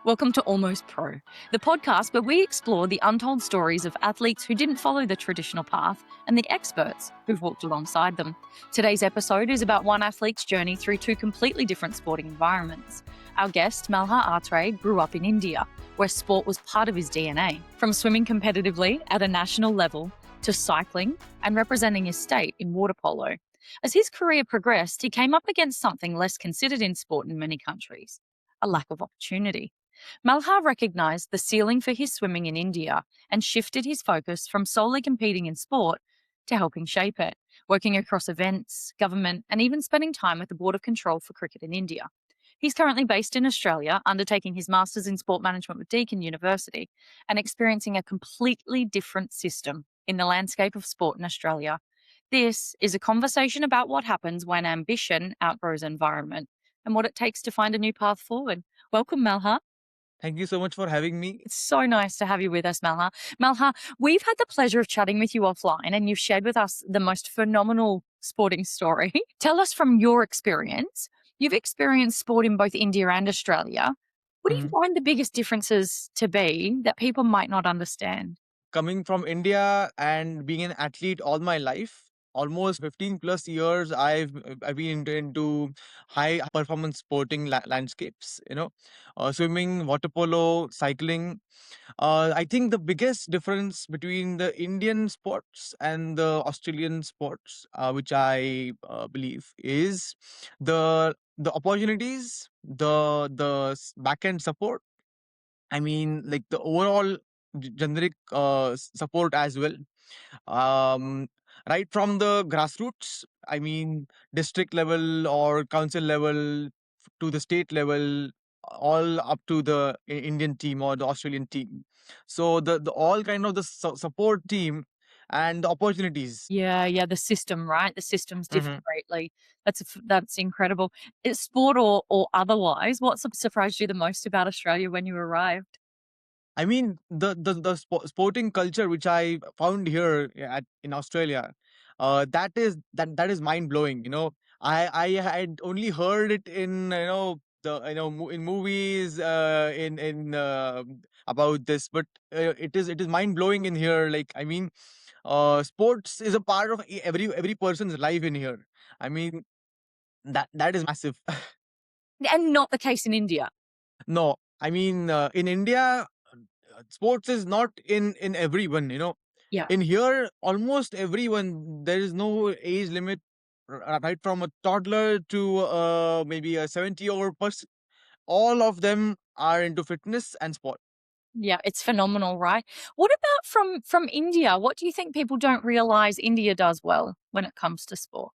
Welcome to Almost Pro, the podcast where we explore the untold stories of athletes who didn't follow the traditional path and the experts who've walked alongside them. Today's episode is about one athlete's journey through two completely different sporting environments. Our guest, Malhar Atré, grew up in India, where sport was part of his DNA. From swimming competitively at a national level to cycling and representing his state in water polo. As his career progressed, he came up against something less considered in sport in many countries: a lack of opportunity. Malhar recognised the ceiling for his swimming in India and shifted his focus from solely competing in sport to helping shape it, working across events, government, and even spending time with the Board of Control for Cricket in India. He's currently based in Australia, undertaking his Masters in Sport Management with Deakin University and experiencing a completely different system in the landscape of sport in Australia. This is a conversation about what happens when ambition outgrows environment and what it takes to find a new path forward. Welcome, Malhar. Thank you so much for having me. It's so nice to have you with us, Malhar. Malhar, we've had the pleasure of chatting with you offline and you've shared with us the most phenomenal sporting story. Tell us from your experience. You've experienced sport in both India and Australia. What do you find the biggest differences to be that people might not understand? Coming from India and being an athlete all my life, almost 15 plus years, I've been into high performance sporting landscapes. Swimming, water polo, cycling. I think the biggest difference between the Indian sports and the Australian sports, which I believe, is the opportunities, the back end support. I mean, like the overall generic support as well. Um, right from the grassroots, I mean, district level or council level to the state level, all up to the Indian team or the Australian team. So the all kind of the support team and the opportunities. Yeah, the system, right? The systems differ greatly. That's incredible. Is sport or otherwise, what surprised you the most about Australia when you arrived? I mean, the sporting culture which I found here in Australia, that is mind blowing. I had only heard it in in movies in about this, but it is mind blowing in here. Like, I mean, sports is a part of every person's life in here. I mean, that is massive. And not the case in India. No, I mean, in India, sports is not in everyone. Yeah. In here, almost everyone, there is no age limit, right from a toddler to maybe a 70-year person. All of them are into fitness and sport. Yeah, it's phenomenal, right? What about from India? What do you think people don't realize India does well when it comes to sport?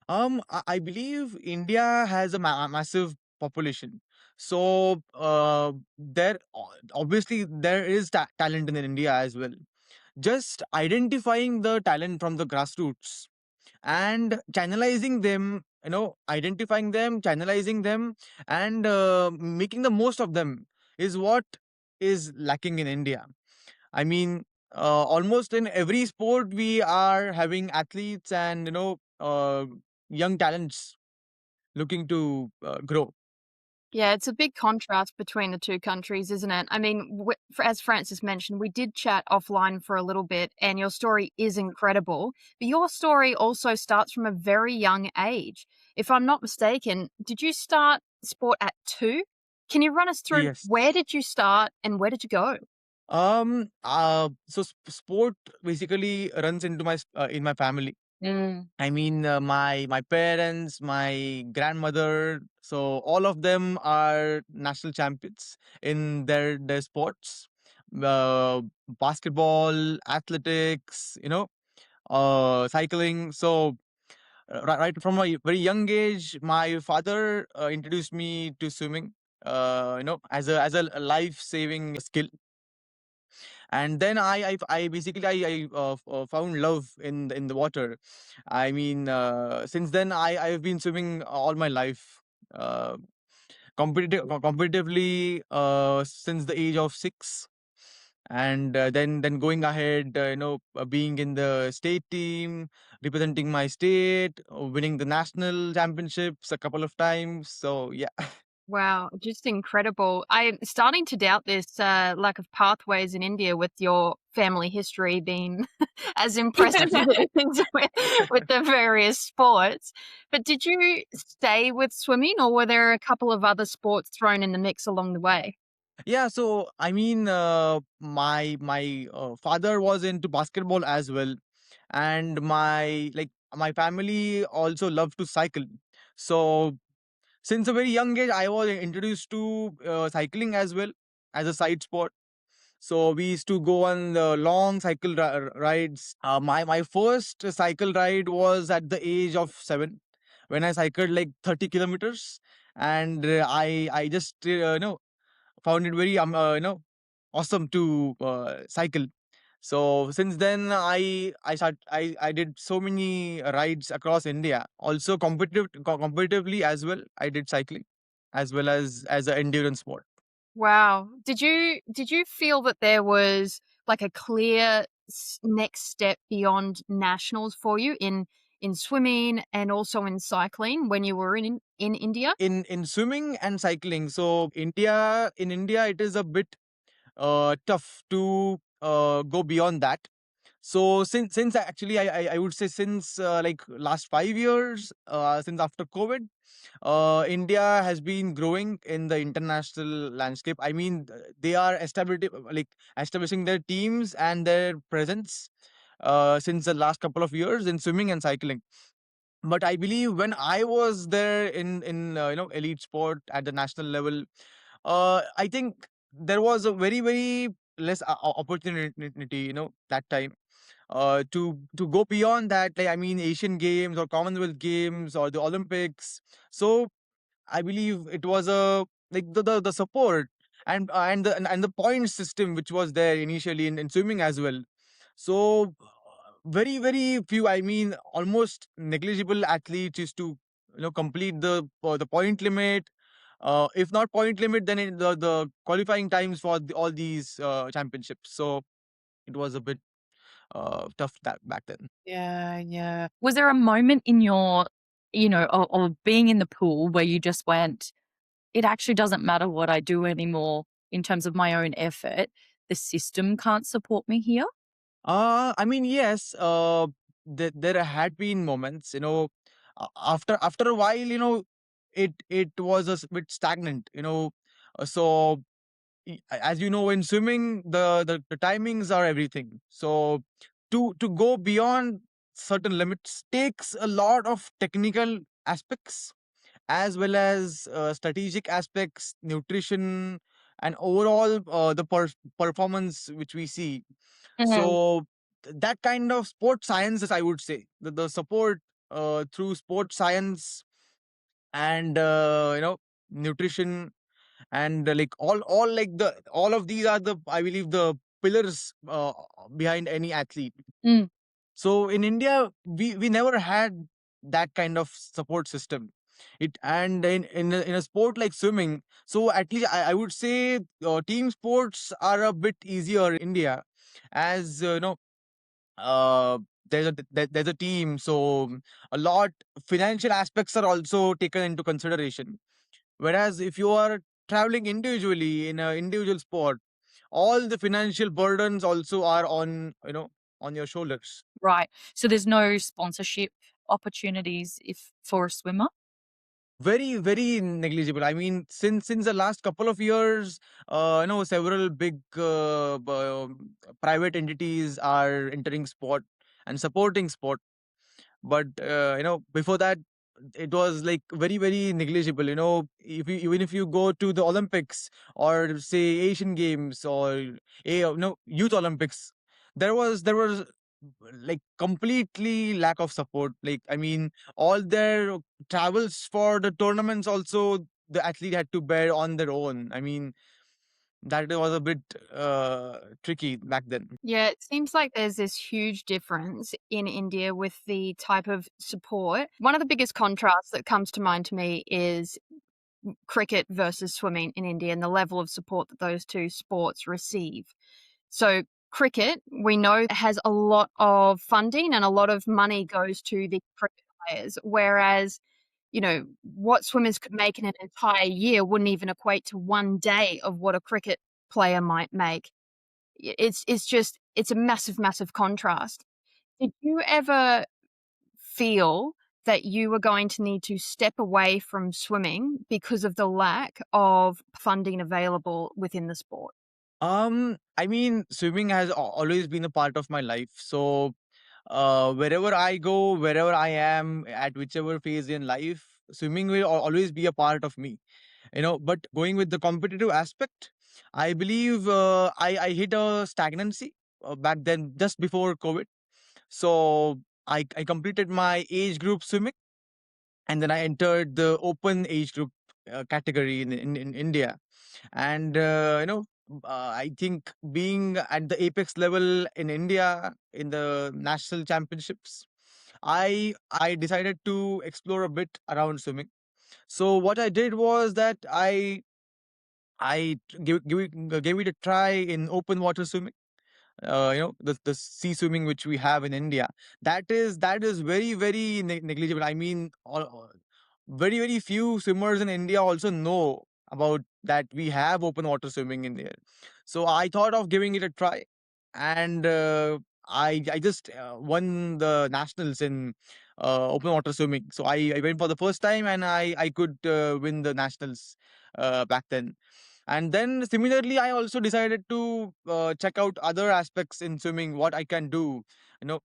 I believe India has a massive population, so obviously there is talent in India as well. Just identifying the talent from the grassroots and channelizing them, identifying them, channelizing them, and making the most of them is what is lacking in India. I mean, almost in every sport we are having athletes and young talents looking to grow. Yeah, it's a big contrast between the two countries, isn't it? I mean, as Francis mentioned, we did chat offline for a little bit, and your story is incredible. But your story also starts from a very young age. If I'm not mistaken, did you start sport at 2? Can you run us through Yes. where did you start and where did you go? So sport basically runs into in my family. Mm. I mean, my parents, my grandmother, so all of them are national champions in their sports. Uh, Basketball, athletics, cycling. So right from a very young age, my father introduced me to swimming. As a life saving skill. And then I basically found love in the water. I mean, since then I've been swimming all my life, uh, competitively, since the age of 6. And then going ahead, being in the state team, representing my state, winning the national championships a couple of times. So yeah. Wow, just incredible. I'm starting to doubt this lack of pathways in India with your family history being as impressive as it is with the various sports. But did you stay with swimming, or were there a couple of other sports thrown in the mix along the way? Yeah, so I mean, my father was into basketball as well, and my family also loved to cycle. So since a very young age, I was introduced to cycling as well as a side sport. So we used to go on the long cycle rides. My first cycle ride was at the age of 7, when I cycled like 30 kilometers, and I just found it very awesome to cycle. So since then, I did so many rides across India. Also competitively as well. I did cycling as well as an endurance sport. Wow. Did you feel that there was like a clear next step beyond nationals for you in swimming and also in cycling when you were in India? In swimming and cycling. So in India, it is a bit tough to go beyond that. So since actually I would say since like last 5 years, since after COVID, India has been growing in the international landscape. I mean, they are establishing their teams and their presence since the last couple of years in swimming and cycling. But I believe when I was there in elite sport at the national level, I think there was a very less opportunity, that time to go beyond that. Like, I mean, Asian Games or Commonwealth Games or the Olympics. So I believe it was a like the support and the point system which was there initially in swimming as well. So very few, I mean, almost negligible athletes used to complete the point limit. If not point limit, then the qualifying times for all these championships. So it was a bit tough that back then. Yeah, yeah. Was there a moment in your, or being in the pool where you just went, it actually doesn't matter what I do anymore in terms of my own effort. The system can't support me here? I mean, yes. There had been moments, after a while, it was bit stagnant, So as you know, in swimming, the timings are everything. So to go beyond certain limits takes a lot of technical aspects as well as strategic aspects, nutrition, and overall performance which we see. Mm. So that kind of sport sciences, I would say, the support through sport science and nutrition and like all of these are the, I believe, the pillars behind any athlete. Mm. So in India, we never had that kind of support system. It and in a sport like swimming, so at least I would say team sports are a bit easier in India, as uh, there's a team, so a lot financial aspects are also taken into consideration. Whereas if you are traveling individually in an individual sport, all the financial burdens also are on your shoulders. Right. So there's no sponsorship opportunities if for a swimmer? Very negligible. I mean, since the last couple of years, several big private entities are entering sport and supporting sport. But before that, it was like very negligible. If even if you go to the Olympics or say Asian Games or Youth Olympics, there was like completely lack of support. Like, I mean, all their travels for the tournaments also the athlete had to bear on their own. I mean, that was a bit tricky back then. Yeah, it seems like there's this huge difference in India with the type of support. One of the biggest contrasts that comes to mind to me is cricket versus swimming in India and the level of support that those two sports receive. So, cricket, we know, has a lot of funding and a lot of money goes to the cricket players, whereas what swimmers could make in an entire year wouldn't even equate to one day of what a cricket player might make. It's a massive, massive contrast. Did you ever feel that you were going to need to step away from swimming because of the lack of funding available within the sport? I mean, swimming has always been a part of my life. So, wherever I go, wherever I am, at whichever phase in life, swimming will always be a part of me. But going with the competitive aspect, I believe I hit a stagnancy back then, just before COVID. So I completed my age group swimming, and then I entered the open age group category in India. And I think being at the apex level in India in the national championships, I decided to explore a bit around swimming. So what I did was that I gave it a try in open water swimming. The sea swimming which we have in India, that is very very negligible. I mean, very very few swimmers in India also know about that we have open water swimming in there. So I thought of giving it a try, and I just won the nationals in open water swimming. So I went for the first time, and I could win the nationals back then. And then similarly, I also decided to check out other aspects in swimming, what I can do, you know,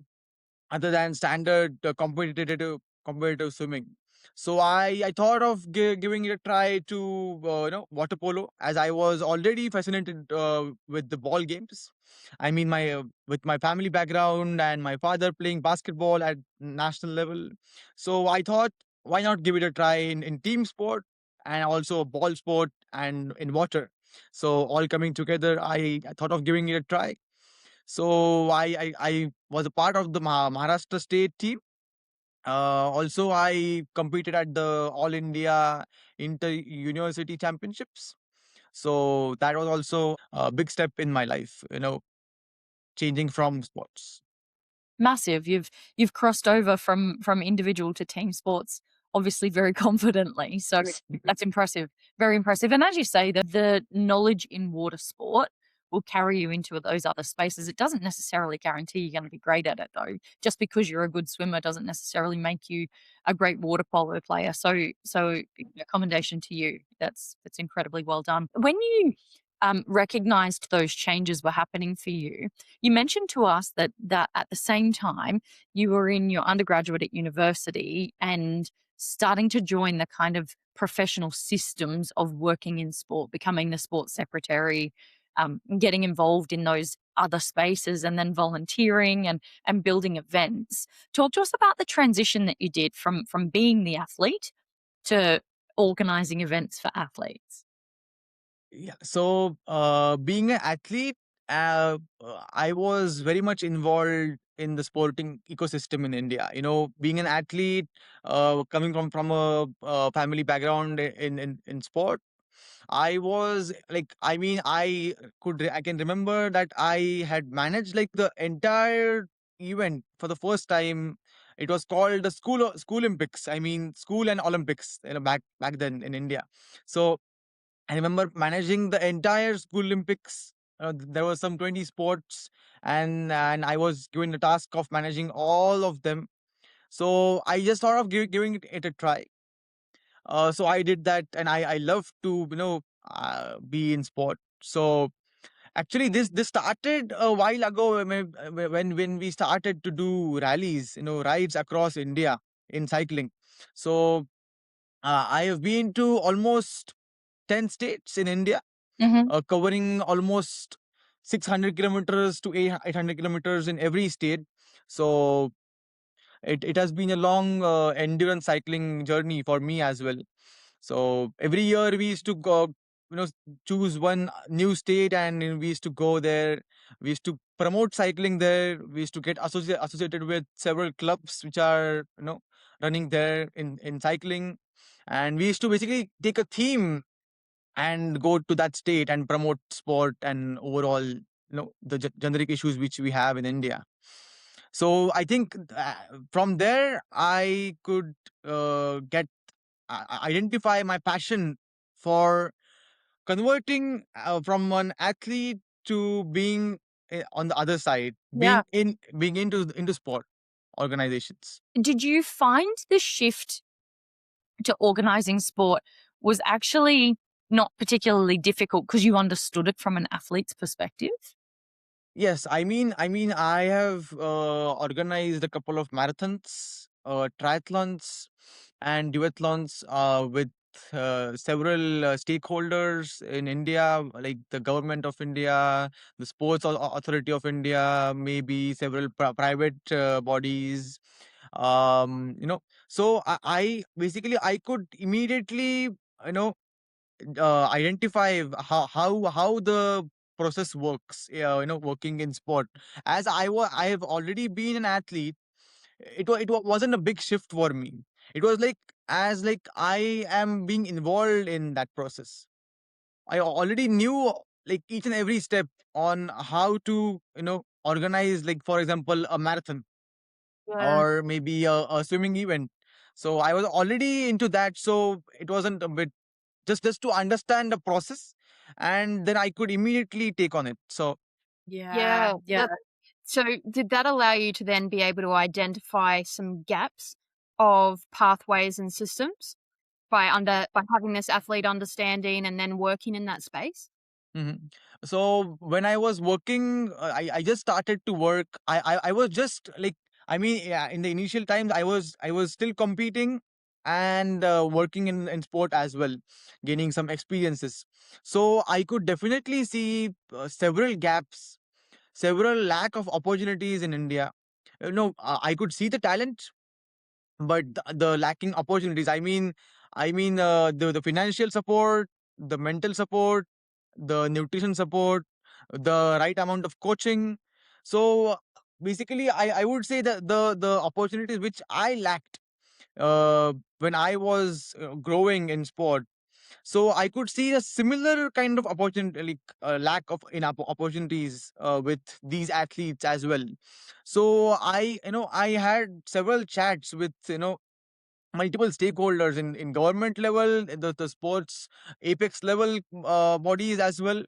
other than standard competitive swimming. So I thought of giving it a try to water polo, as I was already fascinated with the ball games. I mean, my with my family background and my father playing basketball at national level, so I thought, why not give it a try in team sport and also ball sport and in water. So all coming together, I thought of giving it a try. So I was a part of the Maharashtra state team. Also, I competed at the All India Inter University Championships. So that was also a big step in my life, changing from sports. Massive. You've crossed over from individual to team sports, obviously very confidently. So that's impressive, very impressive. And as you say, that the knowledge in water sport will carry you into those other spaces. It doesn't necessarily guarantee you're going to be great at it, though. Just because you're a good swimmer doesn't necessarily make you a great water polo player. So commendation to you. That's incredibly well done. When you recognized those changes were happening for you, you mentioned to us that at the same time you were in your undergraduate at university and starting to join the kind of professional systems of working in sport, becoming the sports secretary, getting involved in those other spaces, and then volunteering and building events. Talk to us about the transition that you did from being the athlete to organizing events for athletes. Yeah. So, being an athlete, I was very much involved in the sporting ecosystem in India. Being an athlete, coming from a family background in sport, I was like, I mean, I can remember that I had managed like the entire event for the first time. It was called the school Olympics. I mean, school and Olympics, back then in India. So I remember managing the entire school Olympics. There were some 20 sports, and I was given the task of managing all of them. So I just thought of giving it a try. So I did that, and I love to be in sport. So actually, this started a while ago when we started to do rallies, rides across India in cycling. So I have been to almost 10 states in India, Mm-hmm. covering almost 600 kilometers to 800 kilometers in every state. So it has been a long endurance cycling journey for me as well. So every year we used to go, choose one new state, and we used to go there. We used to promote cycling there. We used to get associated with several clubs which are running there in cycling, and we used to basically take a theme and go to that state and promote sport and overall the generic issues which we have in India. So I think from there I could get identify my passion for converting from an athlete to being on the other side, Yeah. being into sport organizations. Did you find the shift to organizing sport was actually not particularly difficult because you understood it from an athlete's perspective? Yes, I have organized a couple of marathons, triathlons, and duathlons with several stakeholders in India, like the government of India, the Sports Authority of India, maybe several private bodies. So I basically I could immediately, identify how the process works, working in sport. As I have already been an athlete, wasn't a big shift for me. It was like, as like I am being involved in that process. I already knew like each and every step on how to, organize, like for example, a marathon Yeah. or maybe a swimming event. So I was already into that, so it wasn't a bit, just to understand the process, and then I could immediately take on it. So Yeah. Yeah. Yeah. So did that allow you to then be able to identify some gaps of pathways and systems by having this athlete understanding and then working in that space? mhm. So when I was working, I just started to work. I was just like, yeah, in the initial times, I was still competing and working in sport as well, gaining some experiences. So I could definitely see several gaps, several lack of opportunities in India. I could see the talent, but the lacking opportunities. The financial support, the mental support, the nutrition support, the right amount of coaching. So basically, I would say that the opportunities which I lacked when I was growing in sport, so I could see a similar kind of opportunity, like lack of opportunities with these athletes as well. So I had several chats with, multiple stakeholders in government level, the sports apex level bodies as well.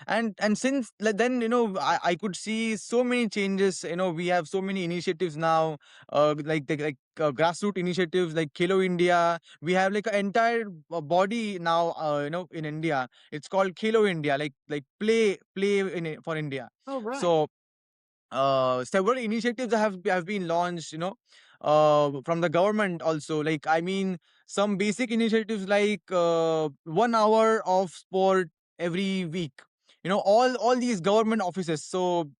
And since then, I could see so many changes. We have so many initiatives now, grassroots initiatives like Kelo India. We have like an entire body now, in India. It's called Kelo India, like play for India. Oh, right. So several initiatives have been launched, from the government also. Like, some basic initiatives like 1 hour of sport every week. All these government offices. So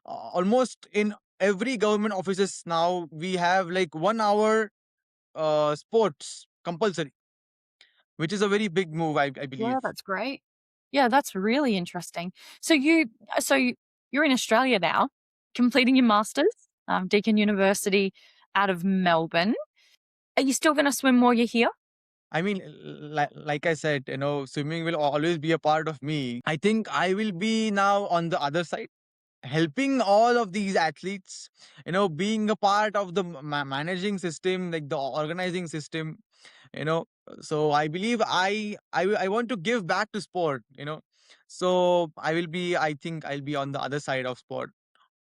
almost in every government offices now we have like 1 hour sports compulsory, which is a very big move, I Yeah, believe. that's great. Yeah, that's really interesting. So you're in Australia now, completing your masters, Deakin University out of Melbourne. Are you still going to swim while you're here? Like I said, swimming will always be a part of me. I think I will be now on the other side, helping all of these athletes, being a part of the managing system, like the organizing system, you know. So I believe I want to give back to sport, So I think I'll be on the other side of sport.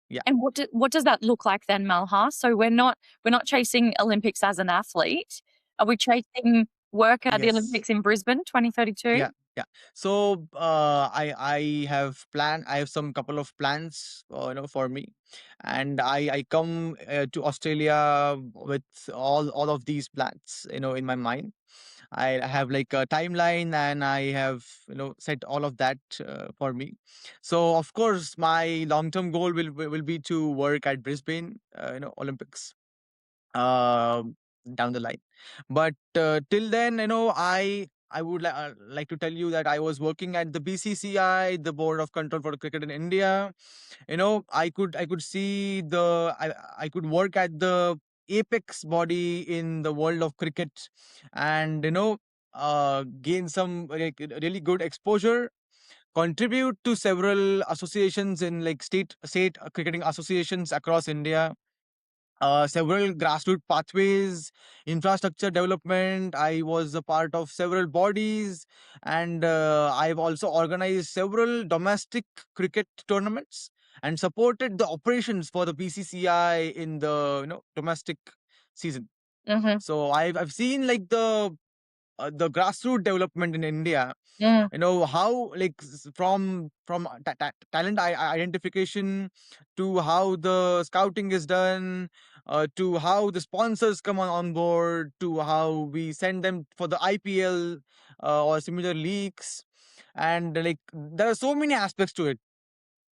Yeah. And what does that look like then, Malhar? So we're not chasing Olympics as an athlete. Are we chasing work at the Yes. Olympics in Brisbane 2032? Yeah, yeah. So I have some couple of plans, for me, and I come to Australia with all of these plans, in my mind. I have like a timeline, and I have, set all of that for me. So of course, my long term goal will be to work at Brisbane, Olympics, um, down the line. But till then, I would like to tell you that I was working at the BCCI, the Board of Control for Cricket in India. I could see I could work at the apex body in the world of cricket, and gain some like really good exposure, contribute to several associations in like state cricketing associations across India. several grassroots pathways, infrastructure development. I was a part of several bodies, and I've also organized several domestic cricket tournaments and supported the operations for the BCCI in the domestic season. Mm-hmm. So I've seen like the grassroots development in India. Mm. How like from talent identification to how the scouting is done, to how the sponsors come on board, to how we send them for the IPL or similar leagues, and like there are so many aspects to it.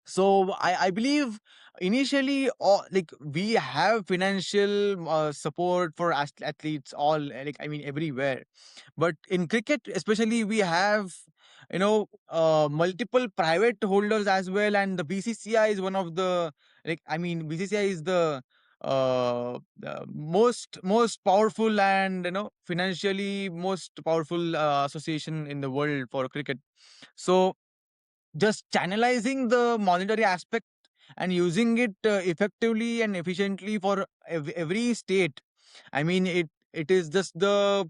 So I believe initially, like we have financial support for athletes all, like I mean everywhere, but in cricket especially we have multiple private holders as well, and the BCCI is one of the, like I mean BCCI is the most powerful and financially most powerful association in the world for cricket. So just channelizing the monetary aspect and using it effectively and efficiently for every state. I mean, it is just the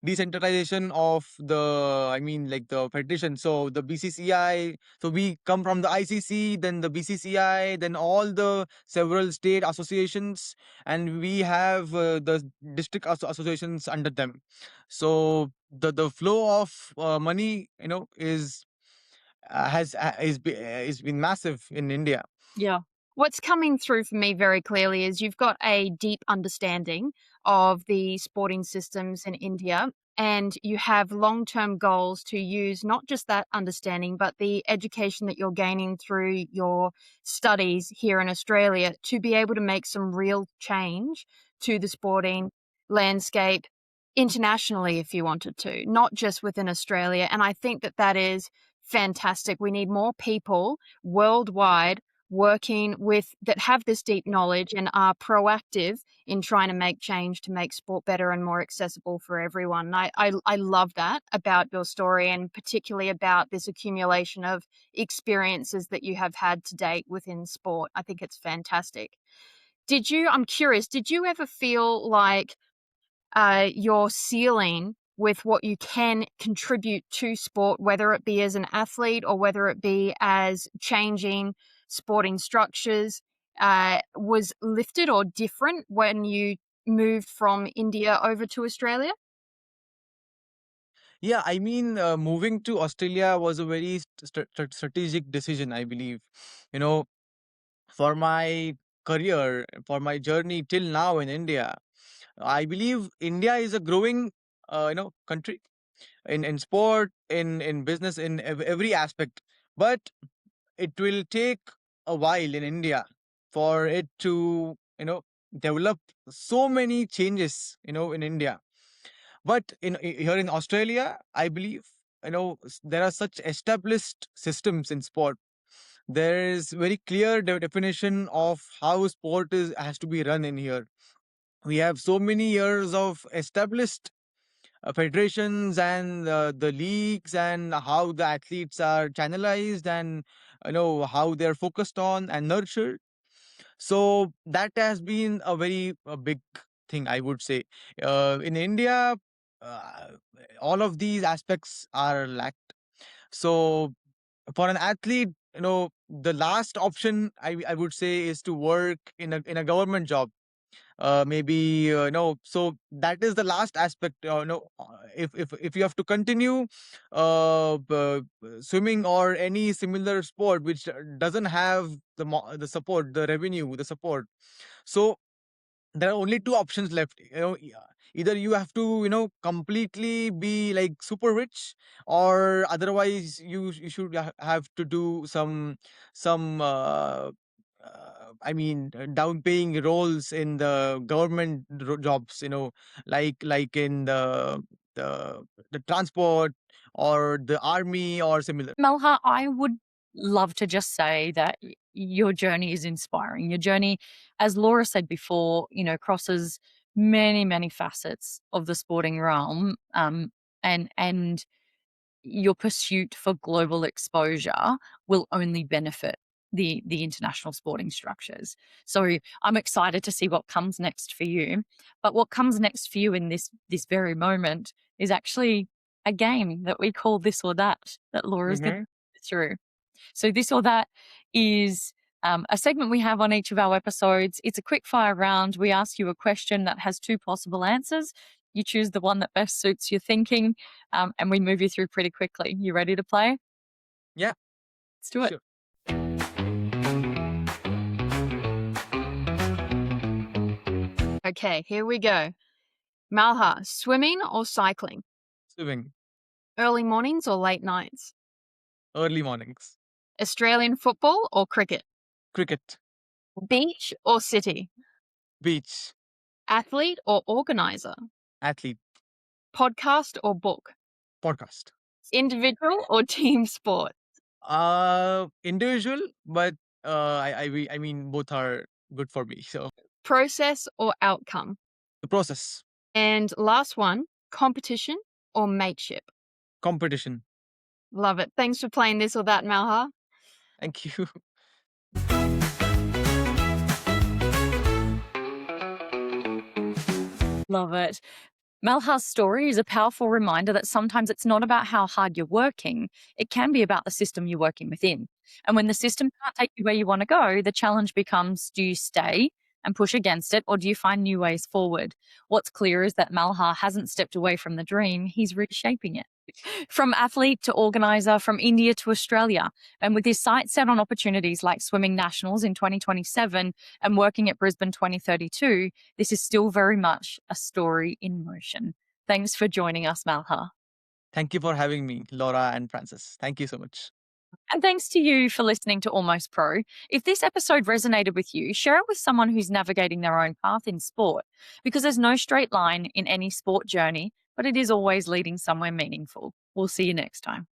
decentralization of the, I mean, like the federation. So the BCCI, so we come from the ICC, then the BCCI, then all the several state associations, and we have the district associations under them. So the flow of money, is been massive in India. Yeah. What's coming through for me very clearly is you've got a deep understanding of the sporting systems in India, and you have long term goals to use not just that understanding, but the education that you're gaining through your studies here in Australia to be able to make some real change to the sporting landscape internationally if you wanted to, not just within Australia. And I think that that is fantastic. We need more people worldwide working with that have this deep knowledge and are proactive in trying to make change to make sport better and more accessible for everyone. And I love that about your story, and particularly about this accumulation of experiences that you have had to date within sport. I think it's fantastic. I'm curious, did you ever feel like your ceiling with what you can contribute to sport, whether it be as an athlete or whether it be as changing sporting structures, was lifted or different when you moved from India over to Australia? Yeah, I mean, moving to Australia was a very strategic decision, I believe. You know, for my career, for my journey till now in India, I believe India is a growing, country in sport, in business, in every aspect. But it will take a while in India for it to, develop so many changes, in India. But here in Australia, I believe, there are such established systems in sport. There is very clear definition of how sport is has to be run in here. We have so many years of established federations and the leagues, and how the athletes are channelized, and how they're focused on and nurtured. So that has been a very big thing, I would say. In India, uh, all of these aspects are lacked. So for an athlete, the last option I would say is to work in a government job, maybe no, so that is the last aspect. No, if you have to continue swimming or any similar sport which doesn't have the support, the revenue, the support, so there are only two options left. Either you have to completely be like super rich, or otherwise you should have to do some I mean down paying roles in the government jobs, like in the the transport or the army or similar. Malhar, I would love to just say that your journey is inspiring. Your journey, as Laura said before, crosses many, many facets of the sporting realm, and your pursuit for global exposure will only benefit the international sporting structures. So I'm excited to see what comes next for you. But what comes next for you in this very moment is actually a game that we call This or That Laura's going to Mm-hmm. go through. So This or That is a segment we have on each of our episodes. It's a quick fire round. We ask you a question that has two possible answers. You choose the one that best suits your thinking, and we move you through pretty quickly. You ready to play? Yeah, Let's do it. sure. Okay, here we go. Malhar, swimming or cycling? Swimming. Early mornings or late nights? Early mornings. Australian football or cricket? Cricket. Beach or city? Beach. Athlete or organizer? Athlete. Podcast or book? Podcast. Individual or team sport? Individual, but I mean both are good for me. So Process or outcome? the process. And last one, competition or mateship? Competition. Love it. Thanks for playing This or That, Malhar. Thank you. Love it. Malhar's story is a powerful reminder that sometimes it's not about how hard you're working. It can be about the system you're working within. And when the system can't take you where you want to go, the challenge becomes, do you stay and push against it, or do you find new ways forward? What's clear is that Malhar hasn't stepped away from the dream, he's reshaping it. From athlete to organizer, from India to Australia. And with his sights set on opportunities like swimming nationals in 2027 and working at Brisbane 2032, this is still very much a story in motion. Thanks for joining us, Malhar. Thank you for having me, Laura and Francis. Thank you so much. And thanks to you for listening to Almost Pro. If this episode resonated with you, share it with someone who's navigating their own path in sport, because there's no straight line in any sport journey, but it is always leading somewhere meaningful. We'll see you next time.